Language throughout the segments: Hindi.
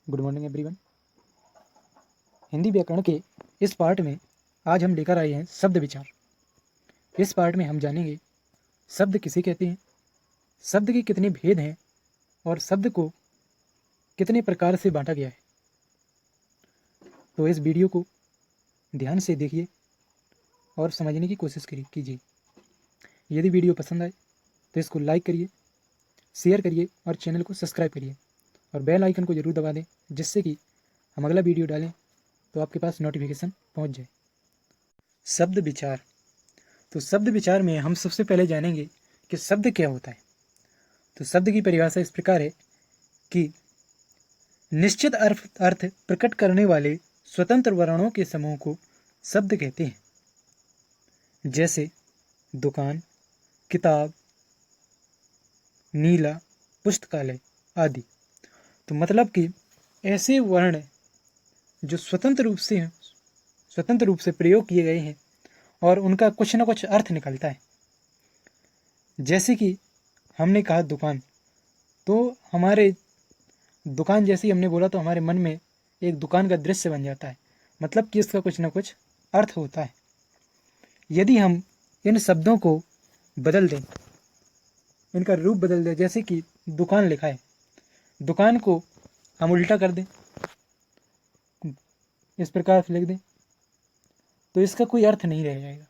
Good morning everyone. हिंदी व्याकरण के इस पार्ट में आज हम लेकर आए हैं शब्द विचार। इस पार्ट में हम जानेंगे शब्द किसे कहते हैं, शब्द के कितने भेद हैं और शब्द को कितने प्रकार से बांटा गया है। तो इस वीडियो को ध्यान से देखिए और समझने की कोशिश कीजिए। यदि वीडियो पसंद आए तो इसको लाइक करिए, शेयर करिए और चैनल को सब्सक्राइब करिए और बेल आइकन को जरूर दबा दें, जिससे कि हम अगला वीडियो डालें तो आपके पास नोटिफिकेशन पहुंच जाए। शब्द विचार। तो शब्द विचार में हम सबसे पहले जानेंगे कि शब्द क्या होता है। तो शब्द की परिभाषा इस प्रकार है कि निश्चित अर्थ प्रकट करने वाले स्वतंत्र वर्णों के समूह को शब्द कहते हैं, जैसे दुकान, किताब, नीला, पुस्तकालय आदि। तो मतलब कि ऐसे वर्ण जो स्वतंत्र रूप से प्रयोग किए गए हैं और उनका कुछ ना कुछ अर्थ निकलता है। जैसे कि हमने कहा दुकान, तो हमारे दुकान जैसे ही हमने बोला तो हमारे मन में एक दुकान का दृश्य बन जाता है, मतलब कि इसका कुछ ना कुछ अर्थ होता है। यदि हम इन शब्दों को बदल दें, इनका रूप बदल दें, जैसे कि दुकान लिखा है, दुकान को हम उल्टा कर दें, इस प्रकार से लिख दें, तो इसका कोई अर्थ नहीं रह जाएगा,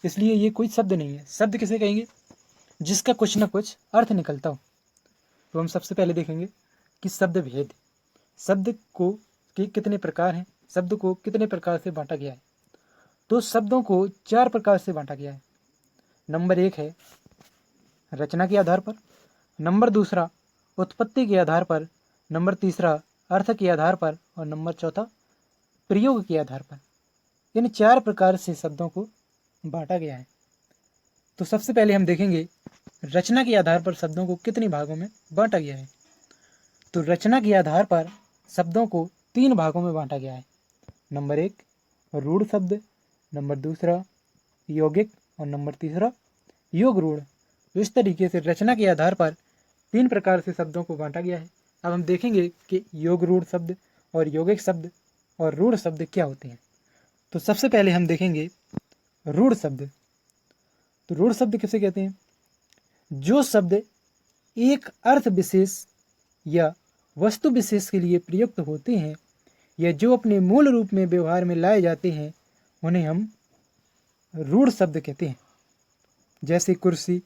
इसलिए ये कोई शब्द नहीं है। शब्द किसे कहेंगे? जिसका कुछ ना कुछ अर्थ निकलता हो। तो हम सबसे पहले देखेंगे कि शब्द भेद, शब्द को के कितने प्रकार हैं, शब्द को कितने प्रकार से बांटा गया है। तो शब्दों को 4 प्रकार से बांटा गया है। नंबर 1 है रचना के आधार पर, नंबर 2 उत्पत्ति के आधार पर, नंबर 3 अर्थ के आधार पर और नंबर 4 प्रयोग के आधार पर। इन 4 प्रकार से शब्दों को बांटा गया है। तो सबसे पहले हम देखेंगे रचना के आधार पर शब्दों को कितने भागों में बांटा गया है। तो रचना के आधार पर शब्दों को 3 भागों में बांटा गया है। नंबर 1 रूढ़ शब्द, नंबर 2 यौगिक और नंबर 3 योग रूढ़। तो इस तरीके से रचना के आधार पर 3 प्रकार से शब्दों को बांटा गया है। अब हम देखेंगे कि योग रूढ़ शब्द और यौगिक शब्द और रूढ़ शब्द क्या होते हैं। तो सबसे पहले हम देखेंगे रूढ़ शब्द। तो रूढ़ शब्द किसे कहते हैं? जो शब्द एक अर्थ विशेष या वस्तु विशेष के लिए प्रयुक्त होते हैं या जो अपने मूल रूप में व्यवहार में लाए जाते हैं, उन्हें हम रूढ़ शब्द कहते हैं। जैसे कुर्सी,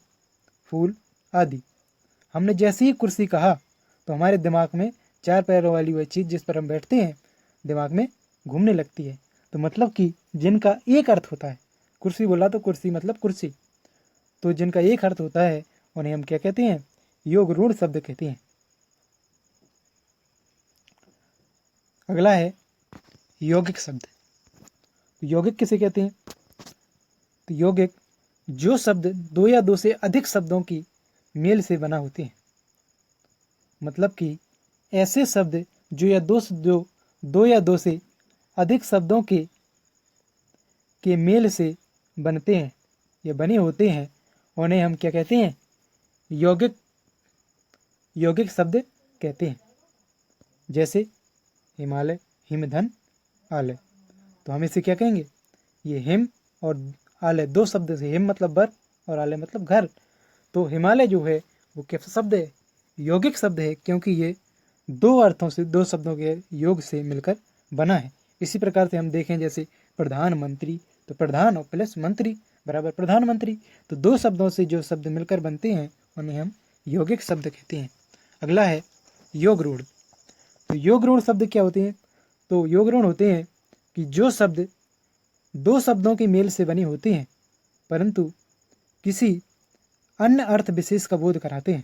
फूल आदि। हमने जैसे ही कुर्सी कहा तो हमारे दिमाग में 4 पैरों वाली वह चीज़ जिस पर हम बैठते हैं दिमाग में घूमने लगती है। तो मतलब कि जिनका एक अर्थ होता है, कुर्सी बोला तो कुर्सी मतलब कुर्सी, तो जिनका एक अर्थ होता है उन्हें हम क्या कहते हैं? योग रूढ़ शब्द कहते हैं। अगला है यौगिक शब्द। यौगिक किसे कहते हैं? तो यौगिक जो शब्द 2 या 2 से अधिक शब्दों की मेल से बना होते हैं। मतलब कि ऐसे शब्द जो दो या दो से अधिक शब्दों के मेल से बनते हैं या बने होते हैं, उन्हें हम क्या कहते हैं? यौगिक शब्द कहते हैं। जैसे हिमालय, हिमधन, आलय। तो हम इसे क्या कहेंगे? ये हिम और आलय 2 शब्द से, हिम मतलब बर्फ और आलय मतलब घर। तो हिमालय जो है वो कैसा शब्द है? यौगिक शब्द है, क्योंकि ये 2 अर्थों से, 2 शब्दों के योग से मिलकर बना है। इसी प्रकार से हम देखें जैसे प्रधानमंत्री, तो प्रधान और प्लस मंत्री बराबर प्रधानमंत्री। तो 2 शब्दों से जो शब्द मिलकर बनते हैं उन्हें हम यौगिक शब्द कहते हैं। अगला है योग रूढ़। तो योग रूढ़ शब्द क्या होते हैं? तो योग रूढ़ होते हैं कि जो शब्द 2 शब्दों के मेल से बने होते हैं परंतु किसी अन्य अर्थ विशेष का बोध कराते हैं।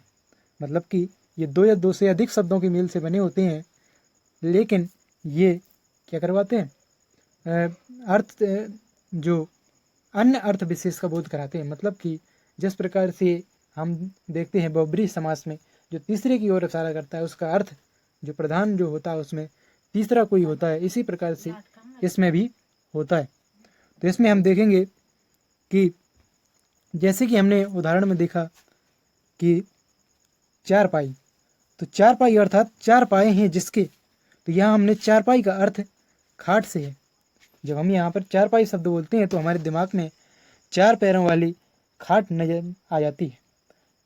मतलब कि ये 2 या 2 से अधिक शब्दों के मेल से बने होते हैं, लेकिन ये क्या करवाते हैं? जो अन्य अर्थ विशेष का बोध कराते हैं। मतलब कि जिस प्रकार से हम देखते हैं बहुब्रीहि समास में जो तीसरे की ओर इशारा करता है, उसका अर्थ जो प्रधान जो होता है उसमें तीसरा कोई होता है, इसी प्रकार से इसमें भी होता है। तो इसमें हम देखेंगे कि जैसे कि हमने उदाहरण में देखा कि चारपाई, तो चारपाई अर्थात चार पाए हैं जिसके, तो यहाँ हमने चारपाई का अर्थ खाट से है। जब हम यहाँ पर चारपाई शब्द बोलते हैं तो हमारे दिमाग में चार पैरों वाली खाट नजर आ जाती है।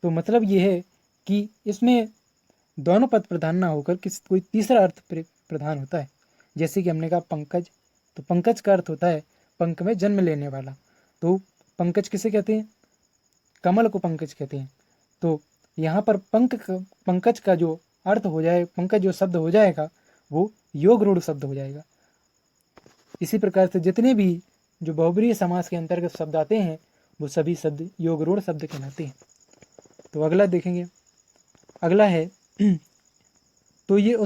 तो मतलब ये है कि इसमें दोनों पद प्रधान ना होकर किसी कोई तीसरा अर्थ प्रधान होता है। जैसे कि हमने कहा पंकज, तो पंकज का अर्थ होता है पंख में जन्म लेने वाला। तो पंकज किसे कहते हैं? कमल को पंकज कहते हैं। तो यहाँ पर पंकज का जो अर्थ हो जाए, पंकज जो शब्द हो जाएगा वो योग रूढ़ शब्द हो जाएगा। इसी प्रकार से जितने भी जो बहुब्रीहि समास के अंतर्गत शब्द आते हैं वो सभी शब्द योग रूढ़ शब्द कहलाते हैं। तो अगला देखेंगे, अगला है तो ये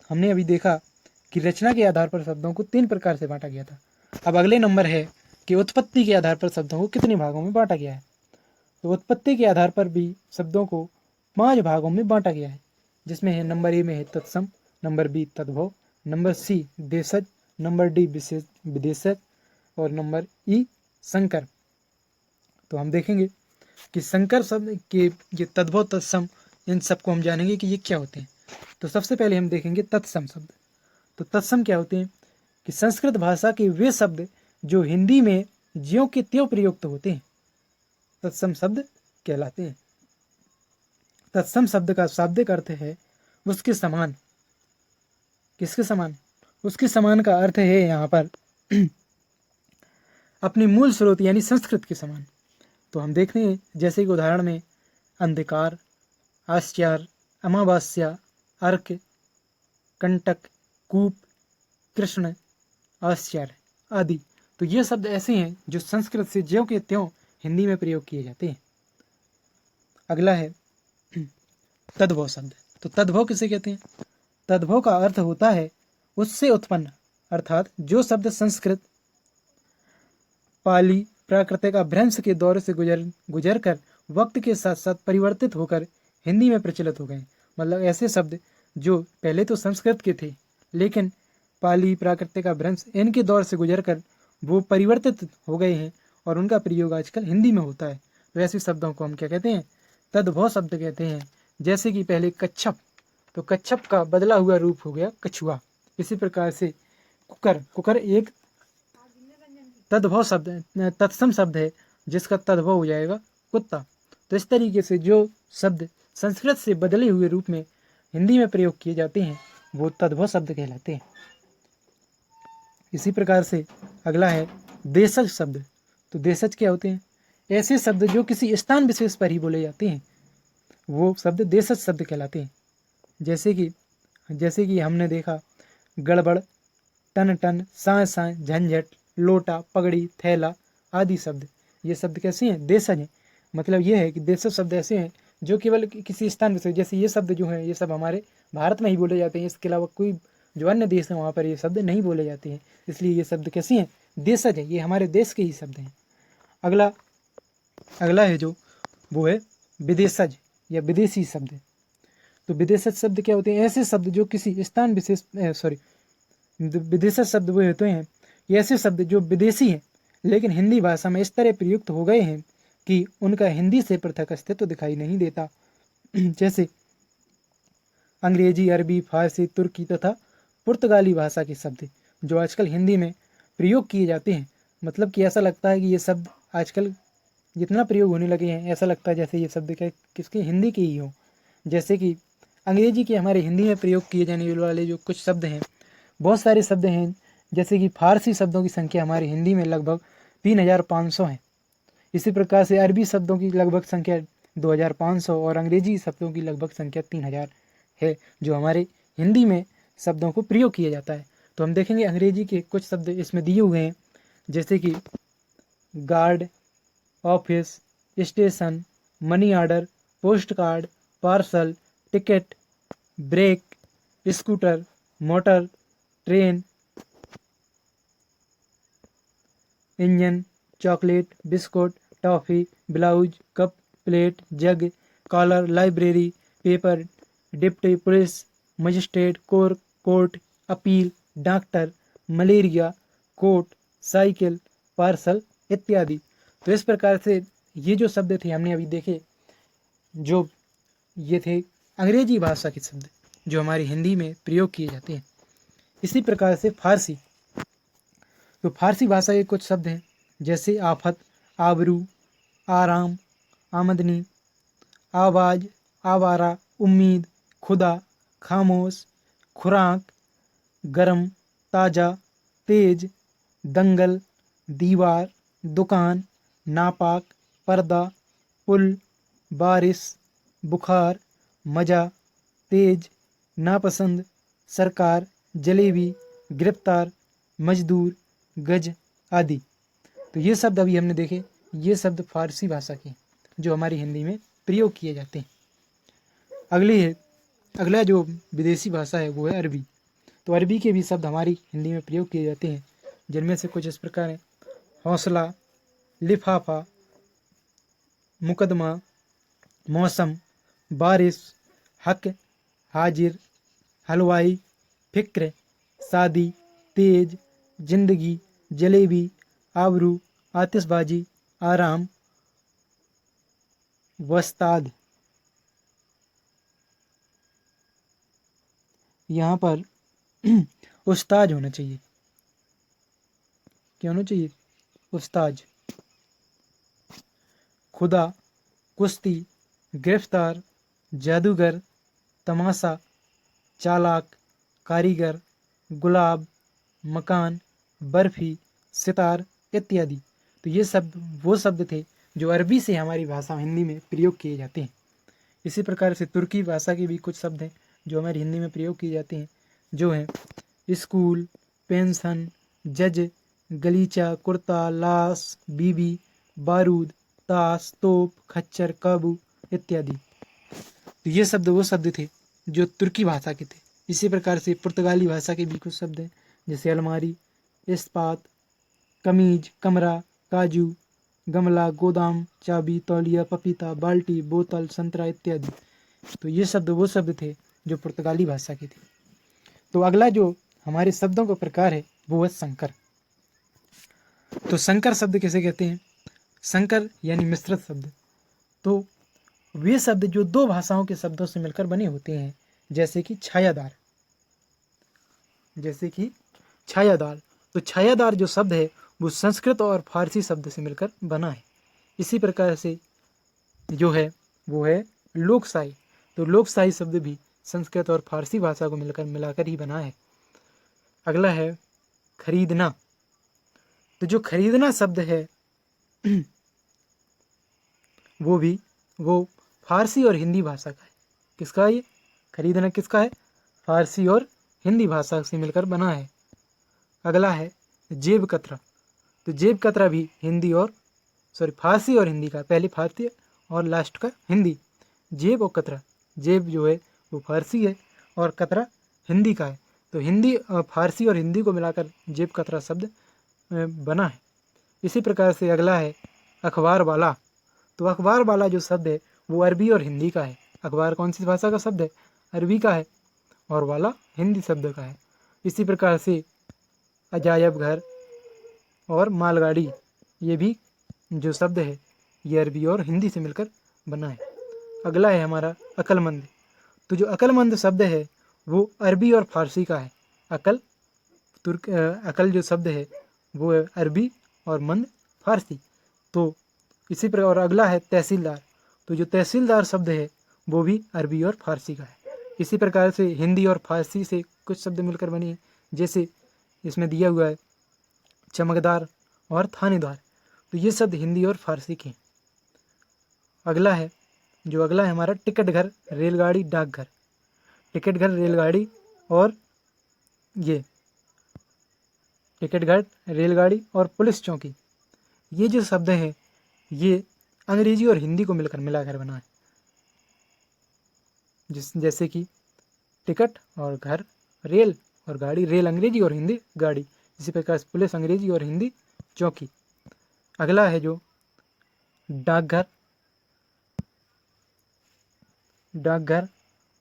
हमने अभी देखा कि रचना के आधार पर शब्दों को 3 प्रकार से बांटा गया था। अब अगले नंबर है कि उत्पत्ति के आधार पर शब्दों को कितने भागों में बांटा गया है। तो उत्पत्ति के आधार पर भी शब्दों को 5 भागों में बांटा गया है, जिसमें है नंबर ए में है तत्सम, नंबर बी तद्भव, नंबर सी देशज, नंबर डी विदेशज और नंबर ई संकर। तो हम देखेंगे कि संकर शब्द के ये तद्भव तत्सम, इन सबको हम जानेंगे कि ये क्या होते हैं। तो सबसे पहले हम देखेंगे तत्सम शब्द। तो तत्सम क्या होते हैं कि संस्कृत भाषा के वे शब्द जो हिंदी में ज्यों के त्यों प्रयुक्त होते हैं तत्सम शब्द कहलाते हैं। तत्सम शब्द का शाब्दिक अर्थ है उसके समान। किसके समान? उसके समान का अर्थ है यहाँ पर अपने मूल स्रोत यानी संस्कृत के समान। तो हम देखते हैं जैसे कि उदाहरण में अंधकार, आश्चर्य, अमावास्या, अर्क, कंटक, कूप, कृष्ण, आश्चर्य आदि। तो ये शब्द ऐसे हैं जो संस्कृत से ज्यों के त्यों हिंदी में प्रयोग किए जाते हैं। अगला है तद्भव शब्द। तो तद्भव किसे कहते हैं? तद्भव का अर्थ होता है उससे उत्पन्न, अर्थात जो शब्द संस्कृत, पाली, प्राकृतिक अभ्रंश के दौर से गुजर कर वक्त के साथ साथ परिवर्तित होकर हिंदी में प्रचलित हो गए। मतलब ऐसे शब्द जो पहले तो संस्कृत के थे लेकिन पाली, प्राकृतिक अभ्रंश इनके दौर से गुजरकर वो परिवर्तित हो गए हैं और उनका प्रयोग आजकल हिंदी में होता है। तो ऐसे शब्दों को हम क्या कहते हैं? तद्भव शब्द कहते हैं। जैसे कि पहले कच्छप, तो कच्छप का बदला हुआ रूप हो गया कछुआ। इसी प्रकार से कुकर, कुकर एक तद्भव शब्द तत्सम शब्द है जिसका तद्भव हो जाएगा कुत्ता। तो इस तरीके से जो शब्द संस्कृत से बदले हुए रूप में हिंदी में प्रयोग किए जाते हैं वो तद्भव शब्द कहलाते हैं। इसी प्रकार से अगला है देशज शब्द। तो देशज क्या होते हैं? ऐसे शब्द जो किसी स्थान विशेष पर ही बोले जाते हैं वो शब्द देशज शब्द कहलाते हैं। जैसे कि हमने देखा गड़बड़, टन टन, साए साए, झंझट, लोटा, पगड़ी, थैला आदि शब्द, ये शब्द कैसे हैं? देशज हैं। मतलब ये है कि देशज शब्द ऐसे हैं जो केवल किसी स्थान विशेष, जैसे ये शब्द जो हैं ये सब हमारे भारत में ही बोले जाते हैं, इसके अलावा कोई जो अन्य देश है वहाँ पर ये शब्द नहीं बोले जाते हैं, इसलिए ये शब्द कैसे हैं? देशज हैं। ये हमारे देश के ही शब्द हैं। अगला है जो वो है विदेशज या विदेशी शब्द। तो विदेशज शब्द क्या होते हैं? ऐसे शब्द जो किसी स्थान विशेष विदेशज शब्द वो होते हैं ये ऐसे शब्द जो विदेशी हैं लेकिन हिंदी भाषा में इस तरह प्रयुक्त हो गए हैं कि उनका हिंदी से पृथक अस्तित्व दिखाई नहीं देता। जैसे अंग्रेजी, अरबी, फारसी, तुर्की तथा पुर्तगाली भाषा के शब्द जो आजकल हिंदी में प्रयोग किए जाते हैं। मतलब कि ऐसा लगता है कि ये शब्द आजकल जितना प्रयोग होने लगे हैं ऐसा लगता है जैसे ये शब्द किसके हिंदी के ही हों। जैसे कि अंग्रेजी के हमारे हिंदी में प्रयोग किए जाने वाले जो कुछ शब्द हैं, बहुत सारे शब्द हैं। जैसे कि फारसी शब्दों की संख्या हमारे हिंदी में लगभग 3500 है। इसी प्रकार से अरबी शब्दों की लगभग संख्या 2500 और अंग्रेजी शब्दों की लगभग संख्या 3000 है जो हमारे हिंदी में शब्दों को प्रयोग किया जाता है। तो हम देखेंगे अंग्रेजी के कुछ शब्द इसमें दिए हुए हैं, जैसे कि guard, office, station, money order, post card, parcel, ticket, brake, scooter, motor, train, engine, chocolate, biscuit, toffee, blouse, cup, plate, jug, collar, library, paper, deputy, police, magistrate, court, appeal, doctor, malaria, coat, cycle, parcel इत्यादि। तो इस प्रकार से ये जो शब्द थे हमने अभी देखे, जो ये थे अंग्रेजी भाषा के शब्द जो हमारी हिंदी में प्रयोग किए जाते हैं। इसी प्रकार से फारसी, तो फारसी भाषा के कुछ शब्द हैं जैसे आफत, आबरू, आराम, आमदनी, आवाज, आवारा, उम्मीद, खुदा, खामोश, खुराक, गरम, ताज़ा, तेज, दंगल, दीवार, दुकान, नापाक, पर्दा, पुल, बारिश, बुखार, मज़ा, तेज, नापसंद, सरकार, जलेबी, गिरफ्तार, मजदूर, गज आदि। तो ये शब्द अभी हमने देखे, ये शब्द फारसी भाषा के जो हमारी हिंदी में प्रयोग किए जाते हैं। अगला जो विदेशी भाषा है वो है अरबी। तो अरबी के भी शब्द हमारी हिंदी में प्रयोग किए जाते हैं, जिनमें से कुछ इस प्रकार हैं: हौसला, लिफाफा, मुकदमा, मौसम, बारिश, हक, हाजिर, हलवाई, फिक्र, शादी, तेज, जिंदगी, जलेबी, आबरू, आतिशबाजी, आराम, वस्ताद। यहाँ पर उस्ताद होना चाहिए, क्या होना चाहिए? उस्ताद। खुदा, कुश्ती, गिरफ्तार, जादूगर, तमाशा, चालाक, कारीगर, गुलाब, मकान, बर्फी, सितार इत्यादि। तो ये शब्द वो शब्द थे जो अरबी से हमारी भाषा हिंदी में प्रयोग किए जाते हैं। इसी प्रकार से तुर्की भाषा के भी कुछ शब्द हैं जो हमारी हिंदी में प्रयोग किए जाते हैं, जो हैं स्कूल, पेंशन, जज, गलीचा, कुर्ता, लाश, बीबी, बारूद, ताश, तोप, खच्चर, काबू इत्यादि। तो ये शब्द वो शब्द थे जो तुर्की भाषा के थे। इसी प्रकार से पुर्तगाली भाषा के भी कुछ शब्द हैं जैसे अलमारी, इस्पात, कमीज, कमरा, काजू, गमला, गोदाम, चाबी, तौलिया, पपीता, बाल्टी, बोतल, संतरा इत्यादि। तो ये शब्द वो शब्द थे जो पुर्तगाली भाषा के थे। तो अगला जो हमारे शब्दों का प्रकार है वो है संकर। तो संकर शब्द किसे कहते हैं? संकर यानी मिश्रित शब्द। तो वे शब्द जो दो भाषाओं के शब्दों से मिलकर बने होते हैं, जैसे कि छायादार, तो छायादार जो शब्द है वो संस्कृत और फारसी शब्द से मिलकर बना है। इसी प्रकार से जो है वो है लोकशाही। तो लोकशाही शब्द भी संस्कृत और फारसी भाषा को मिलाकर ही बना है। अगला है खरीदना। तो जो खरीदना शब्द है वो फारसी और हिंदी भाषा का है। किसका है ये? खरीदना किसका है? फारसी और हिंदी भाषा से मिलकर बना है। अगला है जेब कतरा। तो जेब कतरा भी फारसी और हिंदी का, पहले फारसी और लास्ट का हिंदी। जेब और कतरा, जेब जो है वो फारसी है और कतरा हिंदी का है। तो हिंदी, फारसी और हिंदी को मिलाकर जेब कतरा शब्द बना है। इसी प्रकार से अगला है अखबार वाला। तो अखबार वाला जो शब्द है वो अरबी और हिंदी का है। अखबार कौन सी भाषा का शब्द है? अरबी का है, और वाला हिंदी शब्द का है। इसी प्रकार से अजायब घर और मालगाड़ी, ये भी जो शब्द है ये अरबी और हिंदी से मिलकर बना है। अगला है हमारा अक्लमंद। तो जो अक्लमंद शब्द है वो अरबी और फारसी का है। अकल जो शब्द है वो है अरबी और मंद फारसी। तो इसी प्रकार, और अगला है तहसीलदार। तो जो तहसीलदार शब्द है वो भी अरबी और फारसी का है। इसी प्रकार से हिंदी और फारसी से कुछ शब्द मिलकर बने हैं, जैसे इसमें दिया हुआ है चमकदार और थानेदार। तो ये शब्द हिंदी और फारसी के हैं। अगला है हमारा टिकट घर, रेलगाड़ी, डाकघर। टिकट घर, रेलगाड़ी और पुलिस चौकी, ये जो शब्द हैं ये अंग्रेजी और हिंदी को मिलाकर बना है। जैसे कि टिकट और घर, रेल और गाड़ी, रेल अंग्रेजी और हिंदी गाड़ी। इसी प्रकार से पुलिस अंग्रेजी और हिंदी चौकी। अगला है जो डाकघर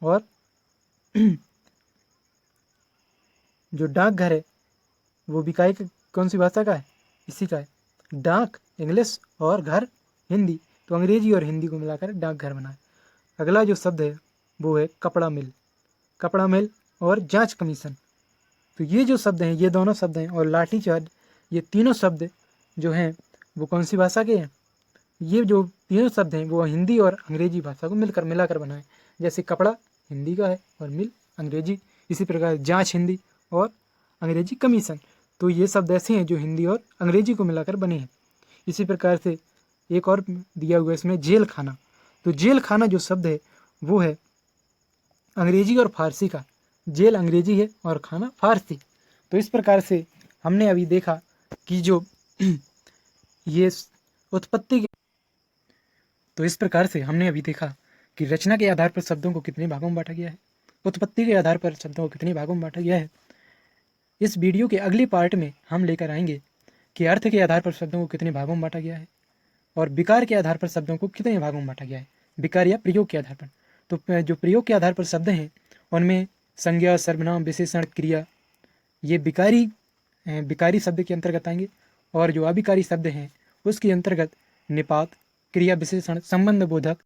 और जो डाकघर है वो भी कौन सी भाषा का है? इसी का है। डाक इंग्लिश और घर हिंदी, तो अंग्रेजी और हिंदी को मिलाकर डाकघर बना है। अगला जो शब्द है वो है कपड़ा मिल, कपड़ा मिल और जांच कमीशन। तो ये जो शब्द हैं, ये दोनों शब्द हैं, और लाठीचार्ज, ये तीनों शब्द जो हैं वो कौन सी भाषा के हैं? ये जो तीनों शब्द हैं वो हिंदी और अंग्रेजी भाषा को मिलाकर बनाए। जैसे कपड़ा हिंदी का है और मिल अंग्रेजी, इसी प्रकार जांच हिंदी और अंग्रेजी कमीशन। तो ये शब्द ऐसे हैं जो हिंदी और अंग्रेजी को मिलाकर बने हैं। इसी प्रकार से एक और दिया हुआ है इसमें, जेल खाना। तो जेल खाना जो शब्द है वो है अंग्रेजी और फारसी का। जेल अंग्रेजी है और खाना फारसी। तो इस प्रकार से हमने अभी देखा कि जो ये उत्पत्ति के तो इस प्रकार से हमने अभी देखा कि रचना के आधार पर शब्दों को कितने भागों में बांटा गया है, उत्पत्ति के आधार पर शब्दों को कितने भागों में बांटा गया है। इस वीडियो के अगले पार्ट में हम लेकर आएंगे कि अर्थ के आधार पर शब्दों को कितने भागों में बांटा गया है और विकार के आधार पर शब्दों को कितने भागों में बांटा गया है, विकार या प्रयोग के आधार पर। तो जो प्रयोग के आधार पर शब्द हैं उनमें संज्ञा, सर्वनाम, विशेषण, क्रिया, ये विकारी शब्द के अंतर्गत आएंगे, और जो अविकारी शब्द हैं उसके अंतर्गत निपात, क्रिया विशेषण, संबंध बोधक,